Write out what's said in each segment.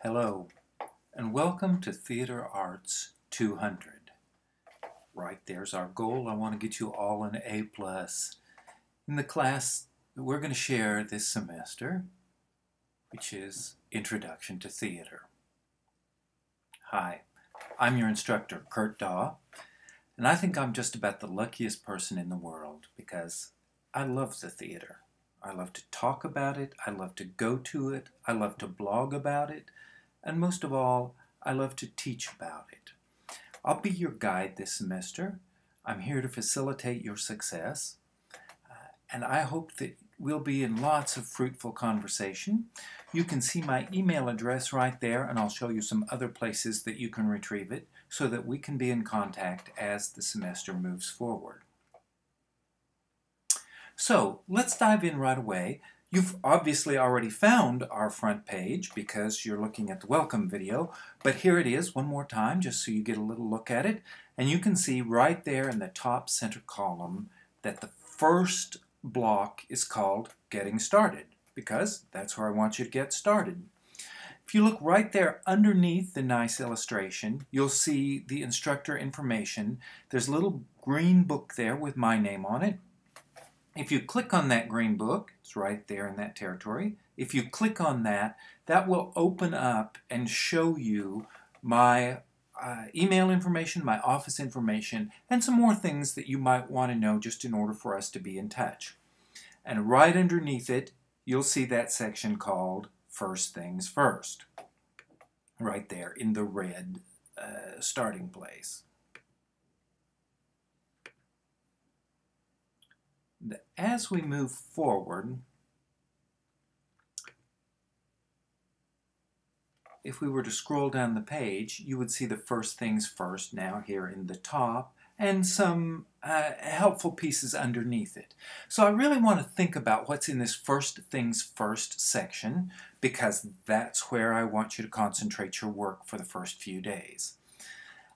Hello, and welcome to Theater Arts 200. Right there's our goal. I want to get you all an A+. In the class that we're going to share this semester, which is Introduction to Theater. Hi, I'm your instructor, Kurt Daw, and I think I'm just about the luckiest person in the world because I love the theater. I love to talk about it, I love to go to it, I love to blog about it, and most of all, I love to teach about it. I'll be your guide this semester. I'm here to facilitate your success, and I hope that we'll be in lots of fruitful conversation. You can see my email address right there, and I'll show you some other places that you can retrieve it so that we can be in contact as the semester moves forward. So let's dive in right away. You've obviously already found our front page because you're looking at the welcome video, but here it is one more time just so you get a little look at it. And you can see right there in the top center column that the first block is called Getting Started because that's where I want you to get started. If you look right there underneath the nice illustration, you'll see the instructor information. There's a little green book there with my name on it. If you click on that green book, it's right there in that territory. If you click on that, that will open up and show you my email information, my office information, and some more things that you might want to know just in order for us to be in touch. And right underneath it, you'll see that section called First Things First, right there in the red starting place. As we move forward, if we were to scroll down the page, you would see the First Things First now here in the top and some helpful pieces underneath it. So I really want to think about what's in this First Things First section because that's where I want you to concentrate your work for the first few days.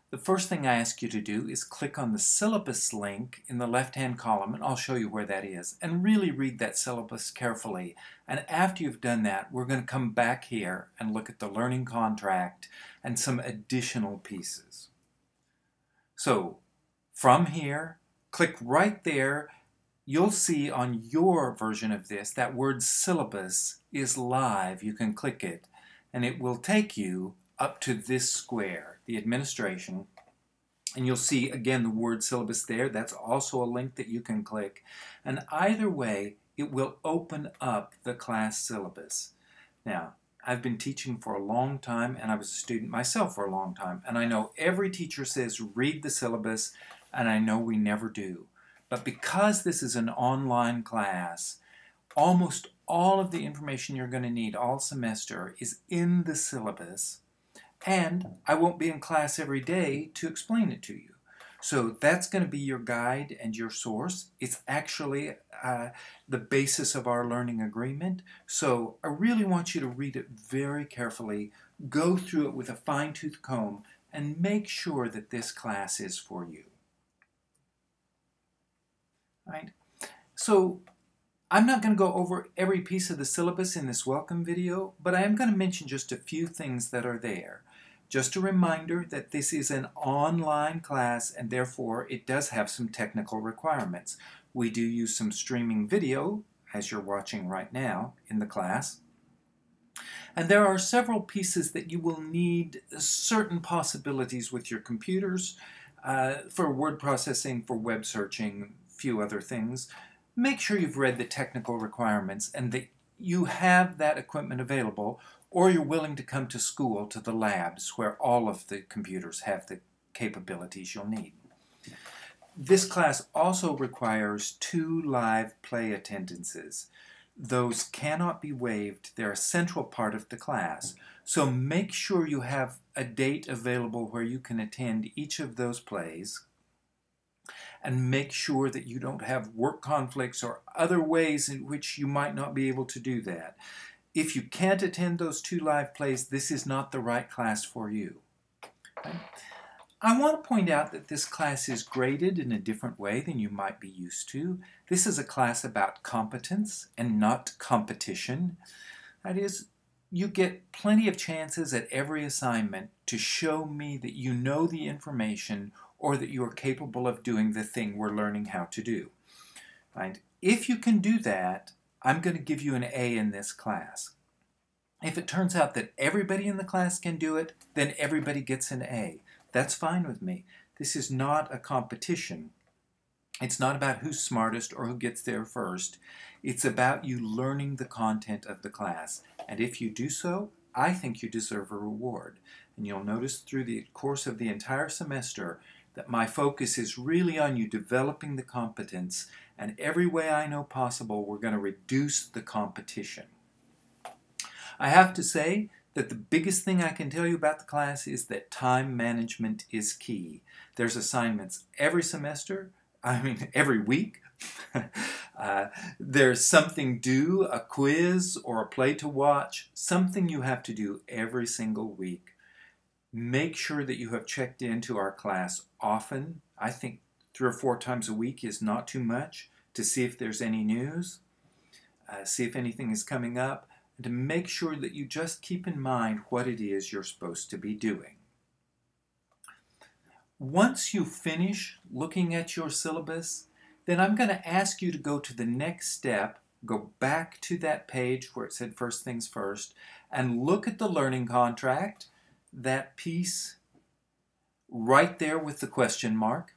The first thing I ask you to do is click on the syllabus link in the left-hand column, and I'll show you where that is, and really read that syllabus carefully. And after you've done that, we're going to come back here and look at the learning contract and some additional pieces. So from here, click right there. You'll see on your version of this that word syllabus is live. You can click it, and it will take you up to this square, the administration, and you'll see again the word syllabus there. That's also a link that you can click, and either way it will open up the class syllabus. Now, I've been teaching for a long time, and I was a student myself for a long time, and I know every teacher says read the syllabus, and I know we never do. But because this is an online class, almost all of the information you're going to need all semester is in the syllabus. And I won't be in class every day to explain it to you. So that's going to be your guide and your source. It's actually the basis of our learning agreement. So I really want you to read it very carefully, go through it with a fine-tooth comb, and make sure that this class is for you. Right? So I'm not going to go over every piece of the syllabus in this welcome video, but I am going to mention just a few things that are there. Just a reminder that this is an online class and therefore it does have some technical requirements. We do use some streaming video, as you're watching right now in the class. And there are several pieces that you will need certain possibilities with your computers for word processing, for web searching, a few other things. Make sure you've read the technical requirements and that you have that equipment available, or you're willing to come to school, to the labs, where all of the computers have the capabilities you'll need. This class also requires 2 live play attendances. Those cannot be waived. They're a central part of the class. So make sure you have a date available where you can attend each of those plays, and make sure that you don't have work conflicts or other ways in which you might not be able to do that. If you can't attend those 2 live plays, this is not the right class for you. Okay? I want to point out that this class is graded in a different way than you might be used to. This is a class about competence and not competition. That is, you get plenty of chances at every assignment to show me that you know the information or that you are capable of doing the thing we're learning how to do. Right? If you can do that, I'm going to give you an A in this class. If it turns out that everybody in the class can do it, then everybody gets an A. That's fine with me. This is not a competition. It's not about who's smartest or who gets there first. It's about you learning the content of the class. And if you do so, I think you deserve a reward. And you'll notice through the course of the entire semester that my focus is really on you developing the competence, and every way I know possible, we're going to reduce the competition. I have to say that the biggest thing I can tell you about the class is that time management is key. There's assignments every semester, every week. There's something due, a quiz or a play to watch, something you have to do every single week. Make sure that you have checked into our class often. I think 3 or 4 times a week is not too much, to see if there's any news, see if anything is coming up, and to make sure that you just keep in mind what it is you're supposed to be doing. Once you finish looking at your syllabus, then I'm going to ask you to go to the next step, go back to that page where it said first things first, and look at the learning contract, that piece right there with the question mark.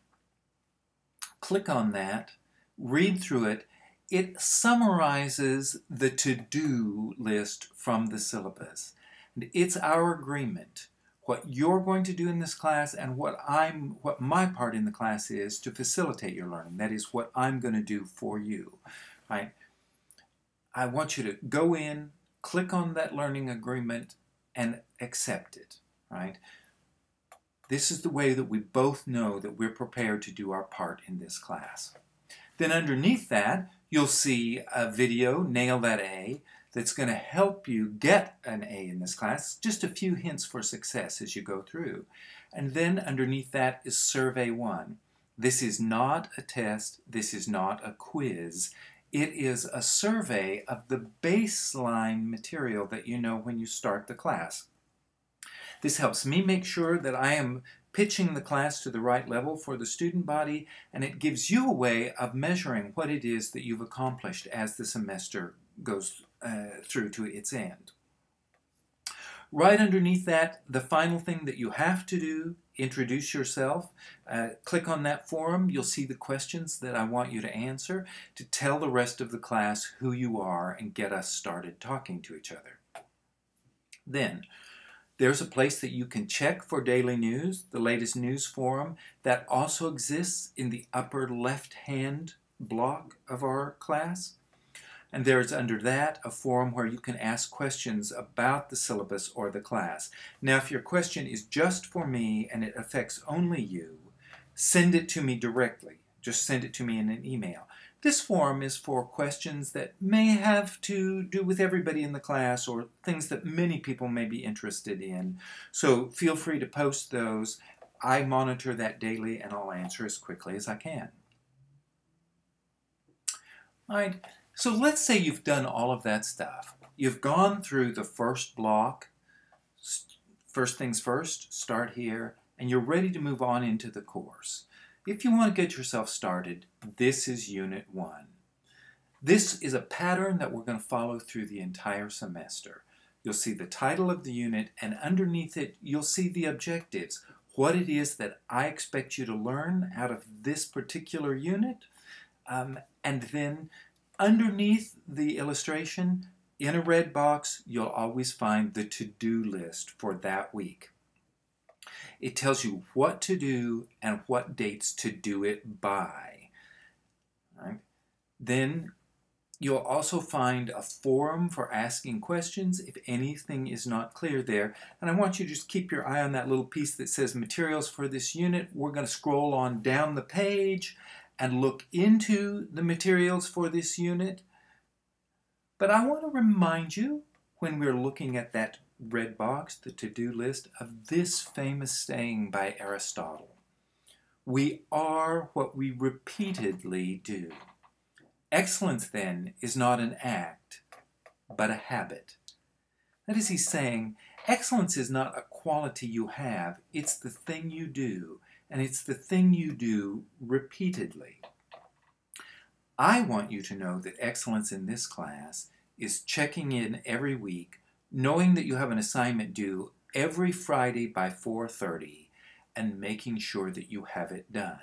Click on that, read through it. It summarizes the to-do list from the syllabus. And it's our agreement, what you're going to do in this class and what my part in the class is to facilitate your learning. That is what I'm going to do for you. Right? I want you to go in, click on that learning agreement, and accept it. Right? This is the way that we both know that we're prepared to do our part in this class. Then underneath that, you'll see a video, Nail That A, that's going to help you get an A in this class. Just a few hints for success as you go through. And then underneath that is Survey 1. This is not a test. This is not a quiz. It is a survey of the baseline material that you know when you start the class. This helps me make sure that I am pitching the class to the right level for the student body, and it gives you a way of measuring what it is that you've accomplished as the semester goes through to its end. Right underneath that, the final thing that you have to do, introduce yourself. Click on that form. You'll see the questions that I want you to answer to tell the rest of the class who you are and get us started talking to each other. Then, there's a place that you can check for daily news, the latest news forum. That also exists in the upper left-hand block of our class. And there's under that a forum where you can ask questions about the syllabus or the class. Now, if your question is just for me and it affects only you, send it to me directly. Just send it to me in an email. This forum is for questions that may have to do with everybody in the class or things that many people may be interested in. So feel free to post those. I monitor that daily and I'll answer as quickly as I can. All right, so let's say you've done all of that stuff. You've gone through the first block, first things first, start here, and you're ready to move on into the course. If you want to get yourself started, this is Unit 1. This is a pattern that we're going to follow through the entire semester. You'll see the title of the unit, and underneath it, you'll see the objectives, what it is that I expect you to learn out of this particular unit. And then underneath the illustration, in a red box, you'll always find the to-do list for that week. It tells you what to do and what dates to do it by. Right? Then you'll also find a forum for asking questions if anything is not clear there. And I want you to just keep your eye on that little piece that says materials for this unit. We're going to scroll on down the page and look into the materials for this unit. But I want to remind you, when we're looking at that red box, the to-do list, of this famous saying by Aristotle. We are what we repeatedly do. Excellence, then, is not an act, but a habit. That is, he's saying, excellence is not a quality you have, it's the thing you do, and it's the thing you do repeatedly. I want you to know that excellence in this class is checking in every week, knowing that you have an assignment due every Friday by 4:30, and making sure that you have it done.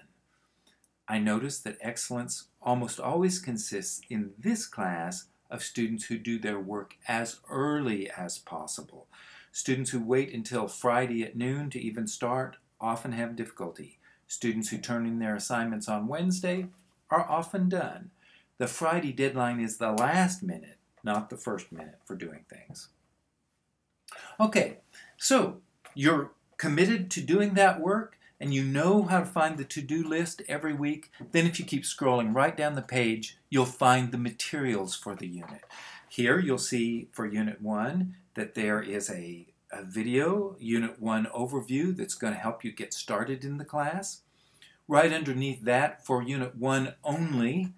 I notice that excellence almost always consists in this class of students who do their work as early as possible. Students who wait until Friday at noon to even start often have difficulty. Students who turn in their assignments on Wednesday are often done. The Friday deadline is the last minute, not the first minute for doing things. Okay, so you're committed to doing that work and you know how to find the to-do list every week. Then if you keep scrolling right down the page, you'll find the materials for the unit. Here you'll see for Unit 1 that there is a video, Unit 1 overview, that's going to help you get started in the class. Right underneath that, for Unit 1 only,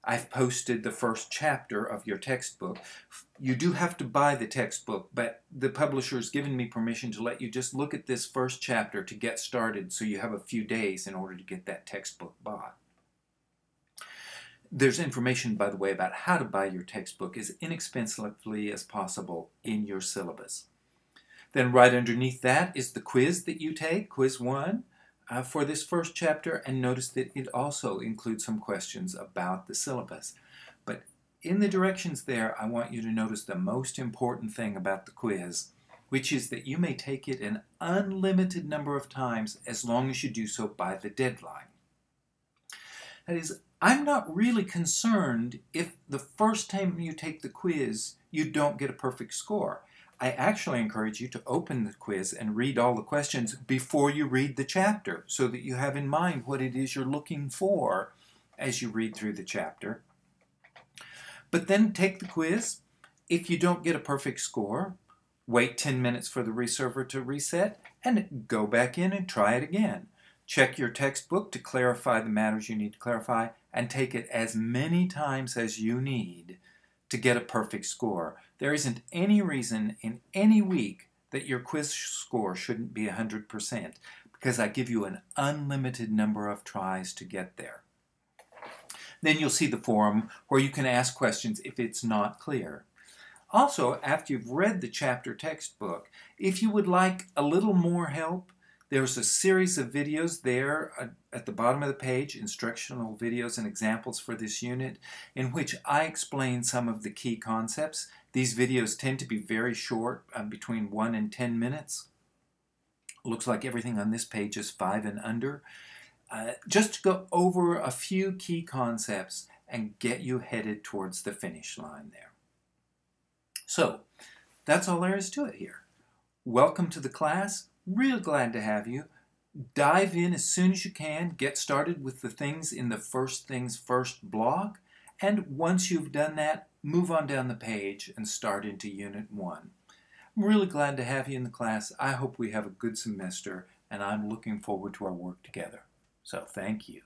I've posted the first chapter of your textbook. You do have to buy the textbook, but the publisher's given me permission to let you just look at this first chapter to get started, so you have a few days in order to get that textbook bought. There's information, by the way, about how to buy your textbook as inexpensively as possible in your syllabus. Then right underneath that is the quiz that you take, Quiz 1. For this first chapter, and notice that it also includes some questions about the syllabus. But in the directions there, I want you to notice the most important thing about the quiz, which is that you may take it an unlimited number of times as long as you do so by the deadline. That is, I'm not really concerned if the first time you take the quiz, you don't get a perfect score. I actually encourage you to open the quiz and read all the questions before you read the chapter, so that you have in mind what it is you're looking for as you read through the chapter. But then take the quiz. If you don't get a perfect score, wait 10 minutes for the reserver to reset and go back in and try it again. Check your textbook to clarify the matters you need to clarify, and take it as many times as you need to get a perfect score. There isn't any reason in any week that your quiz score shouldn't be 100%, because I give you an unlimited number of tries to get there. Then you'll see the forum where you can ask questions if it's not clear. Also, after you've read the chapter textbook, if you would like a little more help, there's a series of videos there at the bottom of the page, instructional videos and examples for this unit, in which I explain some of the key concepts. These videos tend to be very short, between 1 and 10 minutes. Looks like everything on this page is 5 and under. Just to go over a few key concepts and get you headed towards the finish line there. So, that's all there is to it here. Welcome to the class. Real glad to have you. Dive in as soon as you can. Get started with the things in the First Things First block. And once you've done that, move on down the page and start into Unit 1. I'm really glad to have you in the class. I hope we have a good semester, and I'm looking forward to our work together. So thank you.